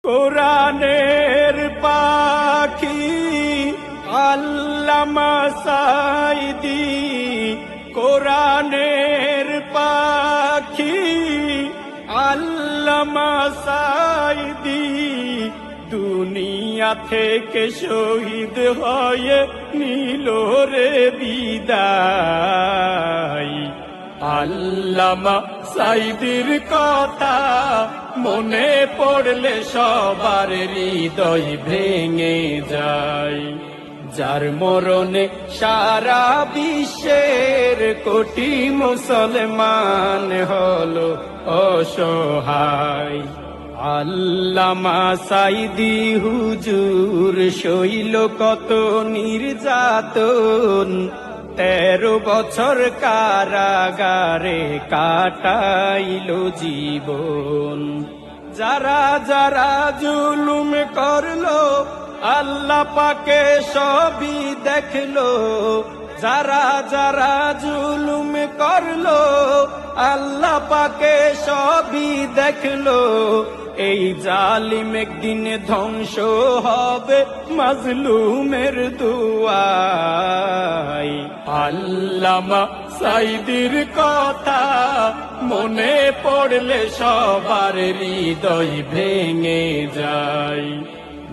কোরআনের পাখি আল্লামা সাঈদী, কোরআনের পাখি আল্লামা সাঈদী, দুনিয়া থেকে শহীদ হয়ে নিল রে বিদায়। আল্লামা সাঈদীর কথা মনে পড়লে সবার হৃদয় ভেঙে যায়। যার মরণে সারা বিশ্বের কোটি মুসলমান হলো অসহায়। আল্লামা সাঈদী হুজুর সইল কত নির্যাতন, 13 বছর কারাগারে কাটাইল জীবন। যারা যারা জুলুম করলো আল্লাহ পাকে সবই দেখলো, যারা যারা জুলুম করলো আল্লাহ পাকে সবই দেখলো। এই জালিম একদিন ধ্বংস হবে মাজলুমের দুয়ায়। আল্লামা সাঈদীর কথা মনে পড়লে সবার হৃদয় ভেঙে যায়।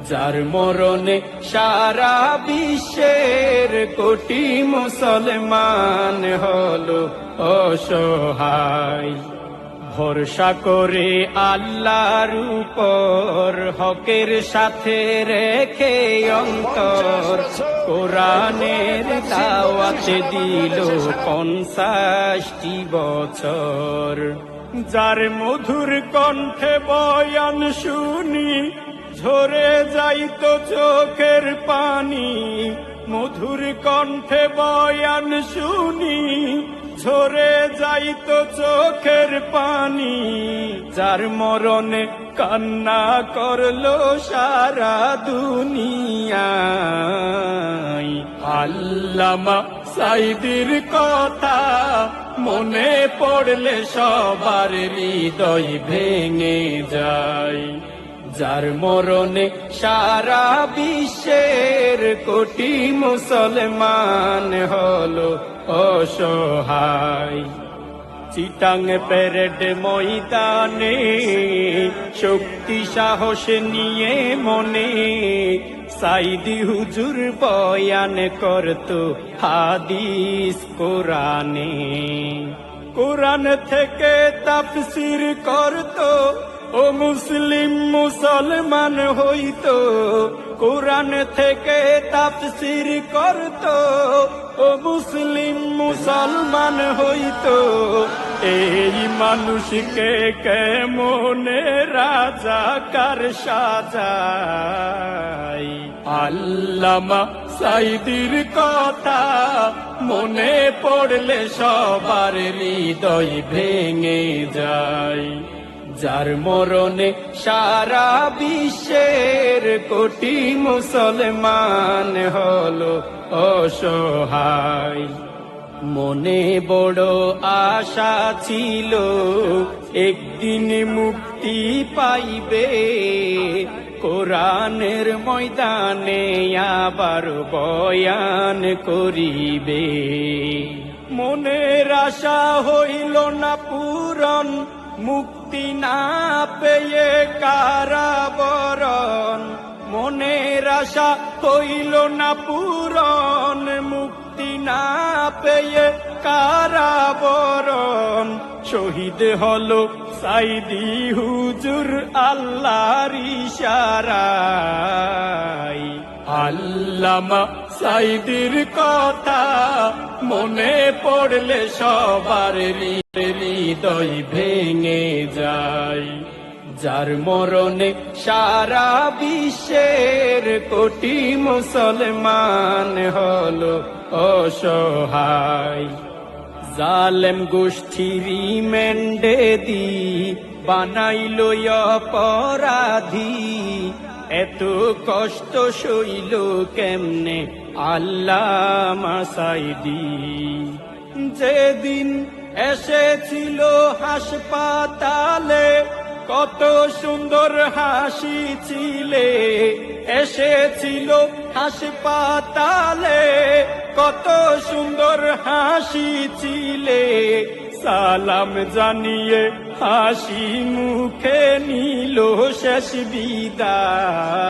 যার মরণে সারা বিশ্বের কোটি মুসলমান হলো অসহায়। ভরসা করে আল্লাহর উপর হকের সাথে রেখে অন্তর, কোরআনের দাওয়াত দিল 50টি বছর। যার মধুর কণ্ঠে বয়ান শুনি ঝরে যাইতো চোখের পানি, মধুর কণ্ঠে বয়ান শুনি ঝরে যাইতো চোখের পানি। যার মরণে কান্না করলো সারা দুনিয়ায়। আল্লামা সাঈদীর কথা মনে পড়লে সবার হৃদয় ভেঙে যায়। যার মরণে সারা বিশ্বের কোটি মুসলমান হলো অসহায়। চিটাং প্যারেড ময়দানে শক্তি সাহস নিয়ে মনে সাঈদী হুজুর বয়ান করতো হাদিস কোরআনে। কোরআন থেকে তাফসীর করতো ও মুসলিম মুসলমান হইতো। কোরআন থেকে তাফসীর করতো ও মুসলিম মুসলমান হইতো। এই মানুষকে কেমনে রাজাকার সাজায়। আল্লামা সাঈদীর কথা মনে পড়লে সবার হৃদয় ভেঙে যায়। যার মরণে সারা বিশ্বের কোটি মুসলমান হলো অসহায়। মনে বড় আশা ছিল একদিন মুক্তি পাইবে, কোরআনের ময়দানে আবার বয়ান করিবে। মনের আশা হইল না পূরণ, মুক্তি না পেয়ে কারাবরণ। মনের আশা হইল না পূরণ, মুক্তি না পেয়ে কারাবরণ। শহীদ হলো সাঈদী হুজুর আল্লাহর ইশারায়। আল্লামা সাঈদীর কথা মনে পড়লে সবার হৃদয় ভেঙে যায়। যার মরণে সারা বিশ্বের কোটি মুসলমান হলো অসহায়। জালেম গোষ্ঠীর রিমান্ডে দি বানাইল অপরাধী, এত কষ্ট সইল কেমনে আল্লামা সাঈদী। যেদিন এসেছিল হাসপাতালে কত সুন্দর হাসি ছিলে, এসেছিল হাসপাতালে। কত সুন্দর হাসি ছিলে, সালাম জানিয়ে হাসি মুখে নিল শেষ বিদায়।